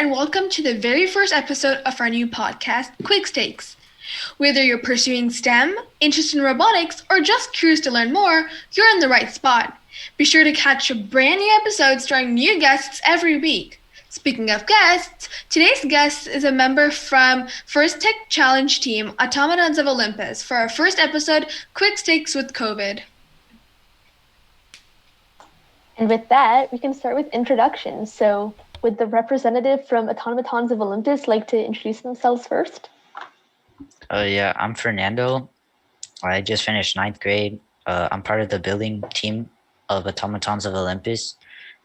and welcome to the very first episode of our new podcast, Quix. Whether you're pursuing STEM, interested in robotics, or just curious to learn more, you're in the right spot. Be sure to catch a brand new episode starring new guests every week. Speaking of guests, today's guest is a member from First Tech Challenge team, Automatons of Olympus, for our first episode, Quix with COVID. And with that, we can start with introductions. So would the representative from Automatons of Olympus like to introduce themselves first? Yeah, I'm Fernando. I just finished ninth grade. I'm part of the building team of Automatons of Olympus,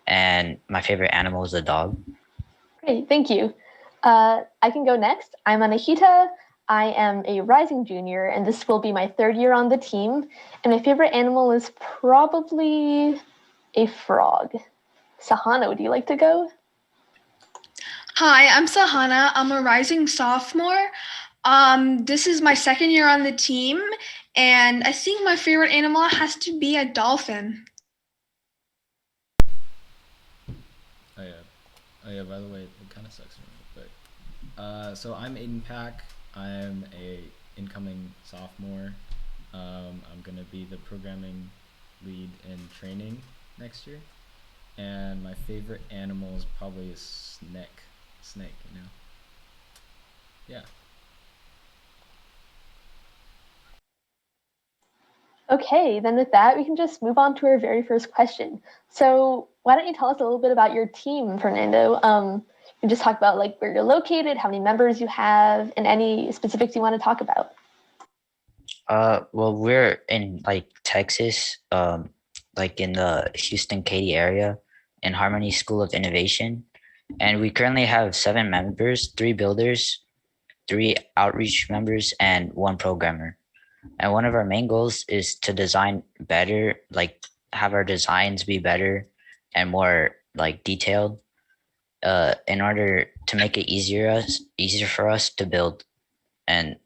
and my favorite animal is a dog. Great, thank you. I can go next. I'm Anahita. I am a rising junior, and this will be my third year on the team. And my favorite animal is probably a frog. Sahana, would you like to go? Hi, I'm Sahana. I'm a rising sophomore. This is my second year on the team, and I think my favorite animal has to be a dolphin. Oh yeah, by the way, it kind of sucks for me, but so I'm Aiden Pack. I'm a incoming sophomore. I'm gonna be the programming lead in training next year, and my favorite animal is probably a snake. Yeah. Okay, then with that, we can just move on to our very first question. So why don't you tell us a little bit about your team, Fernando? You can just talk about like where you're located, how many members you have, and any specifics you want to talk about. Well, we're in like Texas, like in the Houston Katy area, in Harmony School of Innovation, and we currently have 7 members, 3 builders, 3 outreach members, and 1 programmer. And one of our main goals is to design better, like have our designs be better and more like detailed, in order to make it easier for us to build. And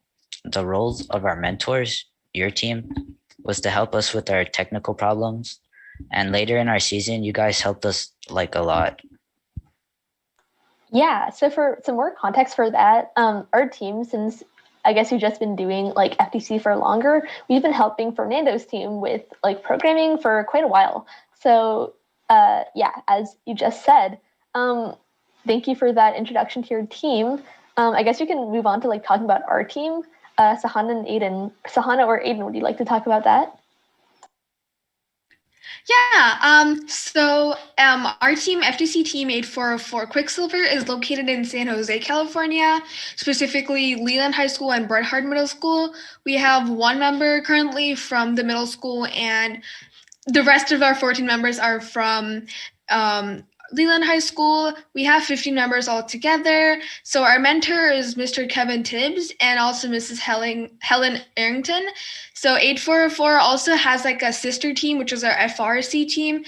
the roles of our mentors, your team, was to help us with our technical problems. And later in our season, you guys helped us like a lot. Yeah, so for some more context for that, our team, since I guess you've just been doing like FTC for longer, we've been helping Fernando's team with like programming for quite a while. So yeah, as you just said, thank you for that introduction to your team. I guess you can move on to like talking about our team. Sahana and Aiden. Sahana or Aiden, would you like to talk about that? Yeah, our team, FTC Team 8404 Quicksilver, is located in San Jose, California, specifically Leland High School and Bret Middle School. We have 1 member currently from the middle school, and the rest of our 14 members are from Leland High School. We have 15 members altogether. So our mentor is Mr. Kevin Tibbs and also Mrs. Helen Arrington. So 8404 also has like a sister team, which is our FRC team,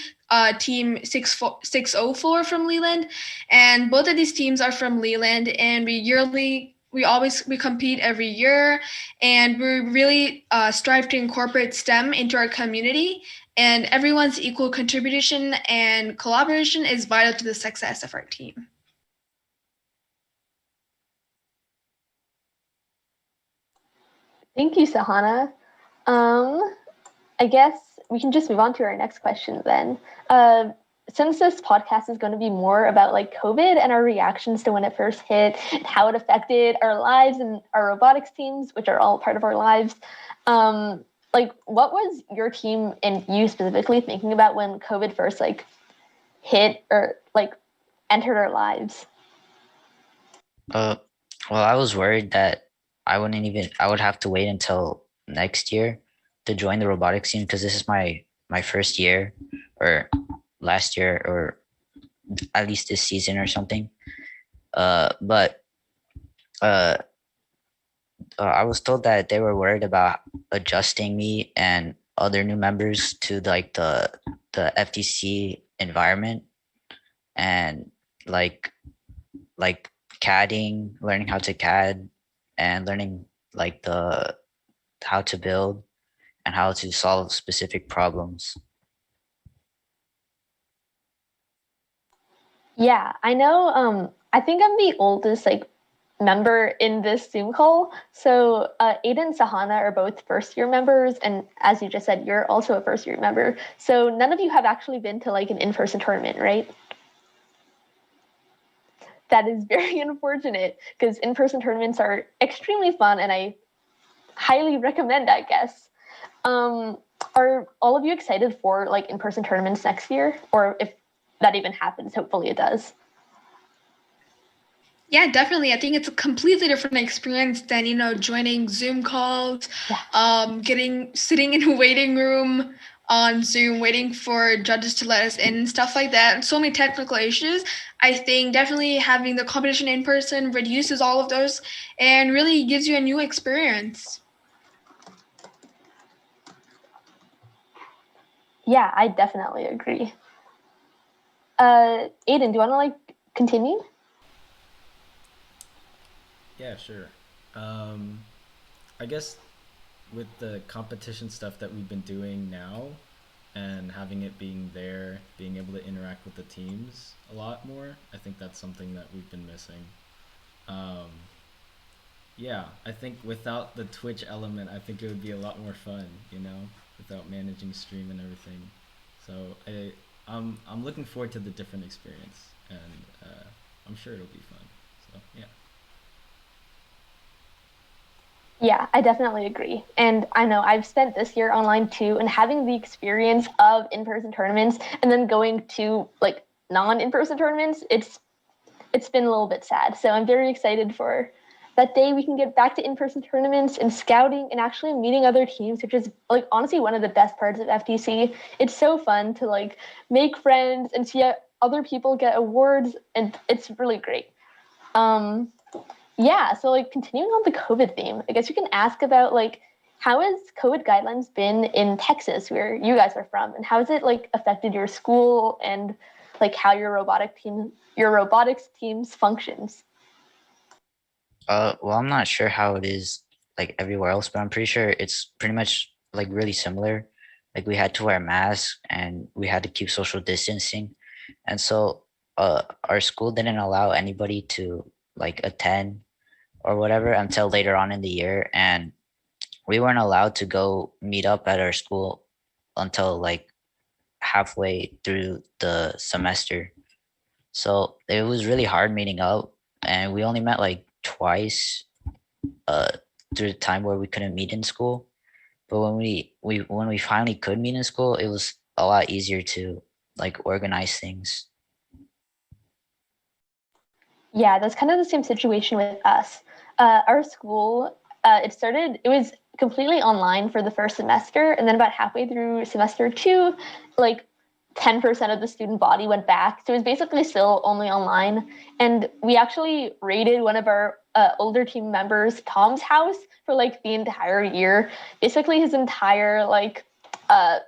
team 604 from Leland. And both of these teams are from Leland, and we compete every year, and we really strive to incorporate STEM into our community, and everyone's equal contribution and collaboration is vital to the success of our team. Thank you, Sahana. I guess we can just move on to our next question then. Since this podcast is going to be more about like COVID and our reactions to when it first hit and how it affected our lives and our robotics teams, which are all part of our lives, like what was your team and you specifically thinking about when COVID first like hit or like entered our lives? Uh, well, I was worried that I would have to wait until next year to join the robotics team, because this is my first year, or last year, or at least this season or something. But uh, I was told that they were worried about adjusting me and other new members to like the FTC environment, and like like CADing, learning how to CAD, and learning like the how to build and how to solve specific problems. Yeah, I know I think I'm the oldest like member in this Zoom call. So Aiden and Sahana are both first year members, and as you just said, you're also a first year member. So none of you have actually been to like an in-person tournament, right? That is very unfortunate because in-person tournaments are extremely fun, and I highly recommend, I guess. Are all of you excited for like in-person tournaments next year, or if that even happens? Hopefully, it does. Yeah, definitely. I think it's a completely different experience than, joining Zoom calls, Yeah. getting sitting in a waiting room on Zoom, waiting for judges to let us in and stuff like that. And so many technical issues. I think definitely having the competition in person reduces all of those and really gives you a new experience. Yeah, I definitely agree. Aiden, do you want to like continue? Yeah, sure. Um, I guess with the competition stuff that we've been doing now and having it being there, being able to interact with the teams a lot more, I think that's something that we've been missing. Um, yeah, I think without the Twitch element, I think it would be a lot more fun, without managing stream and everything. So I'm looking forward to the different experience, and I'm sure it'll be fun. So yeah. Yeah, I definitely agree. And I know I've spent this year online too, and having the experience of in-person tournaments and then going to like non-in-person tournaments, it's been a little bit sad. So I'm very excited for that day we can get back to in-person tournaments and scouting and actually meeting other teams, which is like honestly one of the best parts of FTC. It's so fun to like make friends and see other people get awards, and it's really great. Um, yeah, so like continuing on the COVID theme, I guess you can ask about like how has COVID guidelines been in Texas, where you guys are from, and how has it like affected your school and like how your robotics teams functions? Well, I'm not sure how it is like everywhere else, but I'm pretty sure it's pretty much like really similar. Like we had to wear masks and we had to keep social distancing. And so our school didn't allow anybody to like attend or whatever until later on in the year. And we weren't allowed to go meet up at our school until like halfway through the semester. So it was really hard meeting up, and we only met like twice uh through the time where we couldn't meet in school. But when we finally could meet in school, it was a lot easier to like organize things. Yeah, that's kind of the same situation with us. Our school, it was completely online for the first semester. And then about halfway through semester two, like 10% of the student body went back. So it was basically still only online. And we actually raided one of our older team members, Tom's house, for like the entire year. Basically, his entire like uh,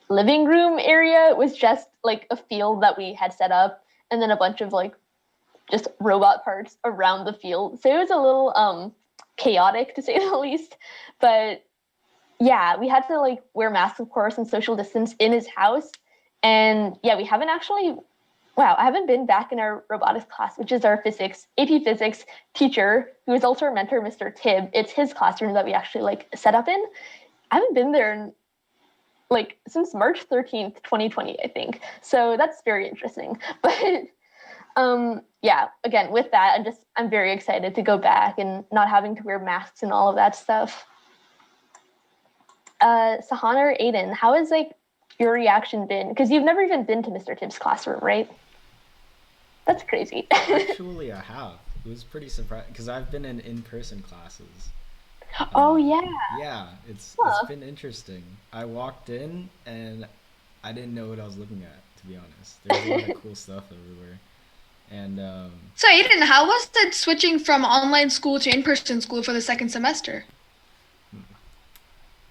living room area was just like a field that we had set up, and then a bunch of like just robot parts around the field. So it was a little chaotic to say the least. But yeah, we had to like wear masks, of course, and social distance in his house. And yeah, we haven't actually, wow, I haven't been back in our robotics class, which is our AP Physics teacher, who is also our mentor, Mr. Tibb. It's his classroom that we actually like set up in. I haven't been there in, like since March 13th, 2020, I think. So that's very interesting. But yeah, again, with that, I'm very excited to go back and not having to wear masks and all of that stuff. Sahana or Aiden, how has like your reaction been? Because you've never even been to Mr. Tibbs' classroom, right? That's crazy. Actually, I have. It was pretty surprising because I've been in in-person classes. Oh Uh, yeah. yeah, it's Huh. been interesting. I walked in and I didn't know what I was looking at, to be honest. There was a lot of cool stuff everywhere. And So, Aiden, how was it switching from online school to in-person school for the second semester?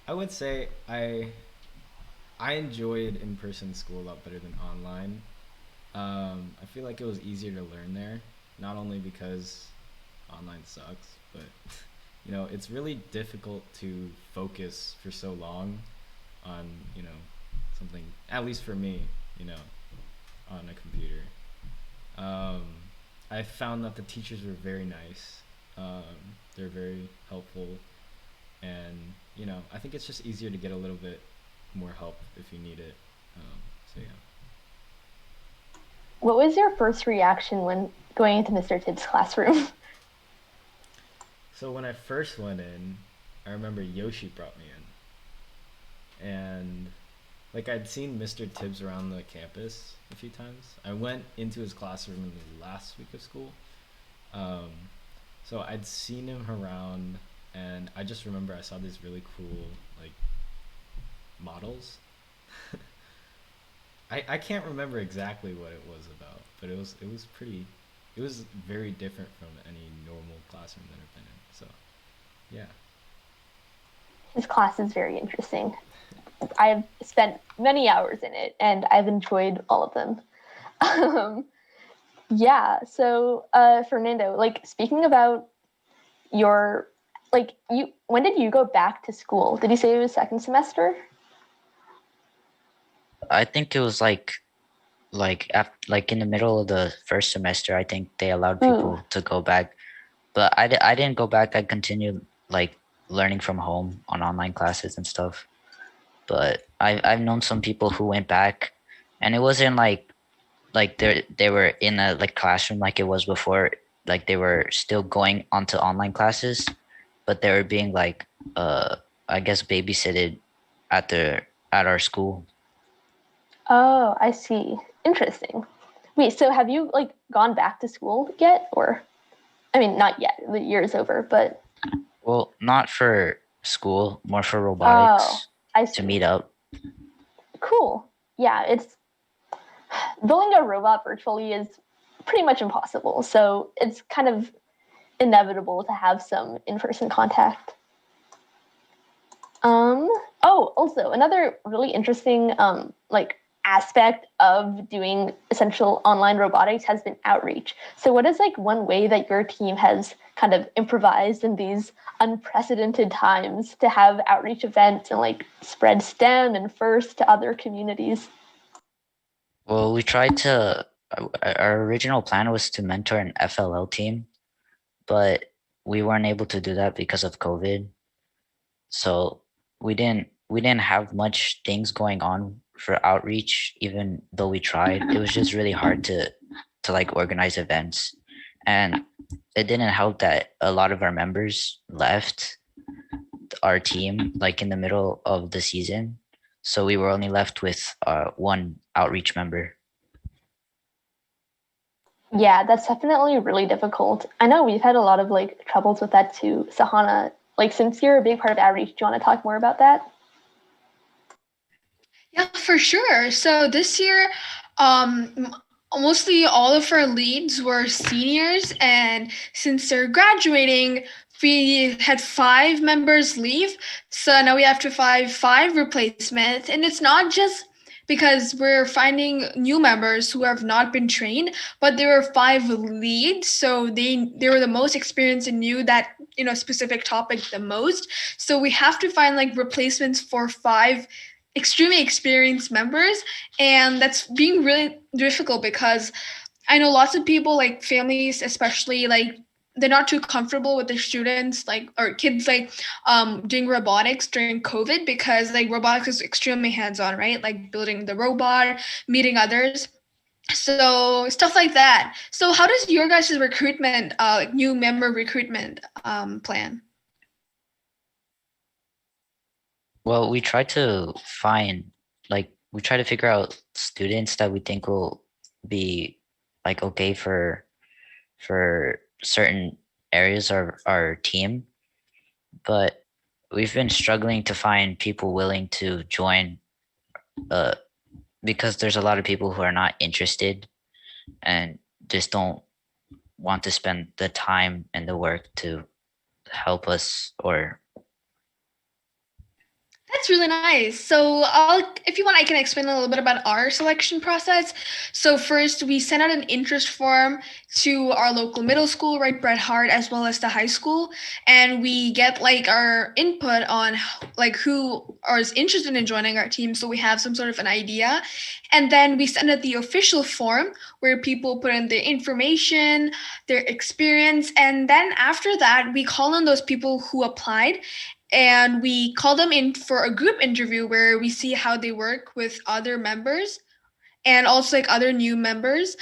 I would say I enjoyed in-person school a lot better than online. I feel like it was easier to learn there, not only because online sucks, but it's really difficult to focus for so long on, something, at least for me, on a computer. Um, I found that the teachers were very nice. They're very helpful, and I think it's just easier to get a little bit more help if you need it. So yeah. What was your first reaction when going into Mr. Tibbs' classroom? So when I first went in, I remember Yoshi brought me in, and like I'd seen Mr. Tibbs around the campus a few times. I went into his classroom in the last week of school, um, so I'd seen him around, and I just remember I saw these really cool like models. I can't remember exactly what it was about, but it was pretty. It was very different from any normal classroom that I've been in. So yeah. His class is very interesting. I've spent many hours in it, and I've enjoyed all of them. Yeah. So, Fernando, like speaking about your, like you, when did you go back to school? Did you say it was second semester? I think it was like in the middle of the first semester. I think they allowed Ooh. people to go back, but I didn't go back. I continued like learning from home on online classes and stuff. But I've known some people who went back, and it wasn't like they were in a like classroom like it was before. Like they were still going onto online classes, but they were being like I guess babysitted at our school. Oh, I see. Interesting. Wait, so have you like gone back to school yet, or I mean, not yet. The year is over, but Well, not for school, more for oh, robotics I to see. meet up. Cool. Yeah, it's building a robot virtually is pretty much impossible. So it's kind of inevitable to have some in-person contact. Um, oh, also another really interesting like aspect of doing essential online robotics has been outreach. So what is like one way that your team has kind of improvised in these unprecedented times to have outreach events and like spread STEM and FIRST to other communities? Well, we tried to. Our original plan was to mentor an FLL team, but we weren't able to do that because of COVID. So we didn't have much things going on for outreach, even though we tried. It was just really hard to like organize events, and it didn't help that a lot of our members left our team like in the middle of the season, so we were only left with one outreach member. Yeah, that's definitely really difficult. I know we've had a lot of like troubles with that too. Sahana, like since you're a big part of outreach, do you want to talk more about that? Yeah, for sure. So this year, mostly all of our leads were seniors, and since they're graduating, we had 5 members leave. So now we have to find 5 replacements, and it's not just because we're finding new members who have not been trained, but there were 5 leads, so they were the most experienced and knew that specific topic the most. So we have to find like replacements for 5 extremely experienced members, and that's being really difficult because I know lots of people, like families especially, like they're not too comfortable with their students like or kids like doing robotics during COVID, because like robotics is extremely hands-on, right? Like building the robot, meeting others, so stuff like that. So how does your guys' recruitment like new member recruitment plan? Well, we try to find we try to figure out students that we think will be like okay for certain areas of our team, but we've been struggling to find people willing to join uh because there's a lot of people who are not interested and just don't want to spend the time and the work to help us or That's really nice. So, if you want, I can explain a little bit about our selection process. So, first, we send out an interest form to our local middle school, right, Bret Hart, as well as the high school, and we get like our input on like who is interested in joining our team. So we have some sort of an idea, and then we send out the official form where people put in their information, their experience, and then after that, we call on those people who applied and we call them in for a group interview where we see how they work with other members and also like other new members.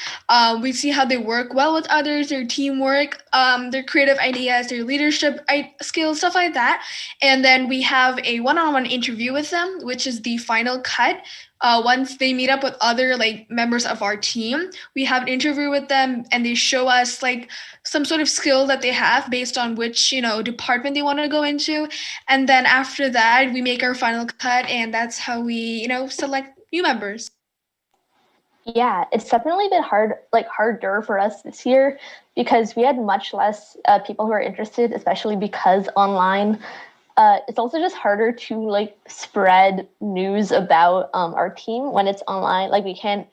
We see how they work well with others, their teamwork, their creative ideas, their leadership skills, stuff like that. And then we have a one-on-one interview with them, which is the final cut. Once they meet up with other like members of our team, we have an interview with them, and they show us like some sort of skill that they have based on which department they want to go into. And then after that, we make our final cut, and that's how we select new members. Yeah, it's definitely been harder for us this year because we had much less people who are interested, especially because online. It's also just harder to like spread news about our team when it's online. Like we can't,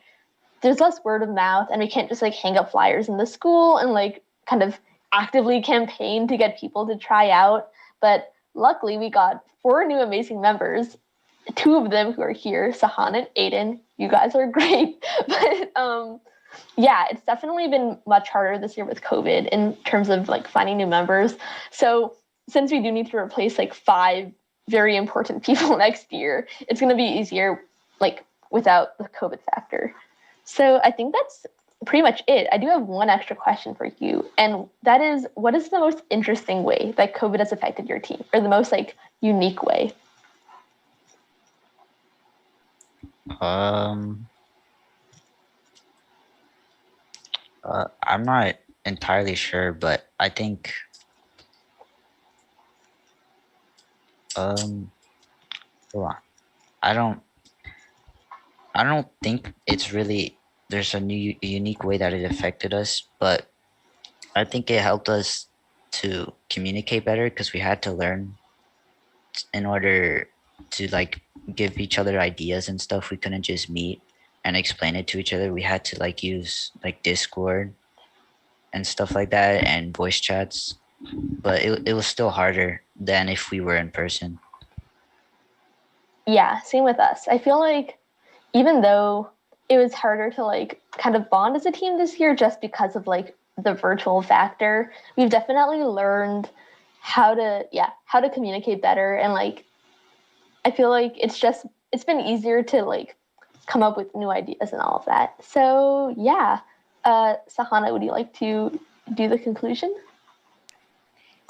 there's less word of mouth, and we can't just like hang up flyers in the school and like kind of actively campaign to get people to try out. But luckily, we got 4 new amazing members, 2 of them who are here, Sahan and Aiden. You guys are great. But yeah, it's definitely been much harder this year with COVID in terms of like finding new members. So since we do need to replace like 5 very important people next year, it's going to be easier like without the COVID factor. So I think that's pretty much it. I do have one extra question for you, and that is, what is the most interesting way that COVID has affected your team, or the most like unique way? Um, I'm not entirely sure, but I think hold on. I don't I don't think it's really there's a new unique way that it affected us, but I think it helped us to communicate better because we had to learn in order to like give each other ideas and stuff. We couldn't just meet and explain it to each other. We had to like use like Discord and stuff like that and voice chats, but it was still harder than if we were in person. Yeah, same with us. I feel like even though it was harder to like kind of bond as a team this year just because of like the virtual factor, we've definitely learned how to communicate better, and like I feel like it's been easier to like come up with new ideas and all of that. So yeah. Sahana, would you like to do the conclusion?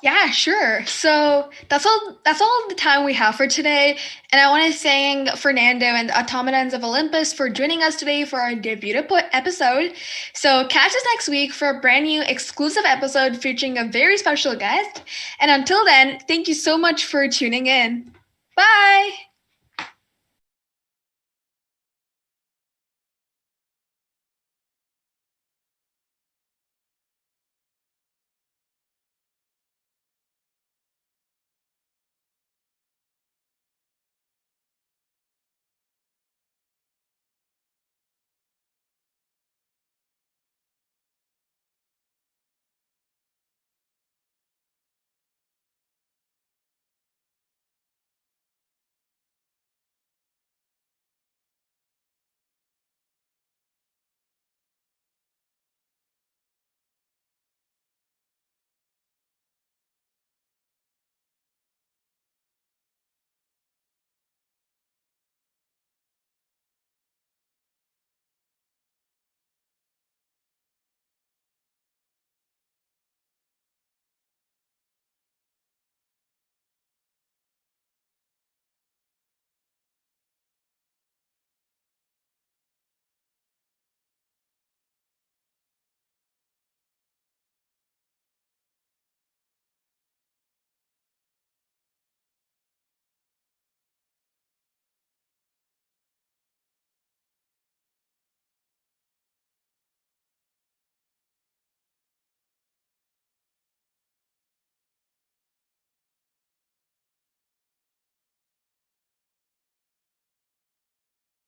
Yeah, sure. So that's all the time we have for today. And I want to thank Fernando and the Automatons of Olympus for joining us today for our debut episode. So catch us next week for a brand new exclusive episode featuring a very special guest. And until then, thank you so much for tuning in. Bye.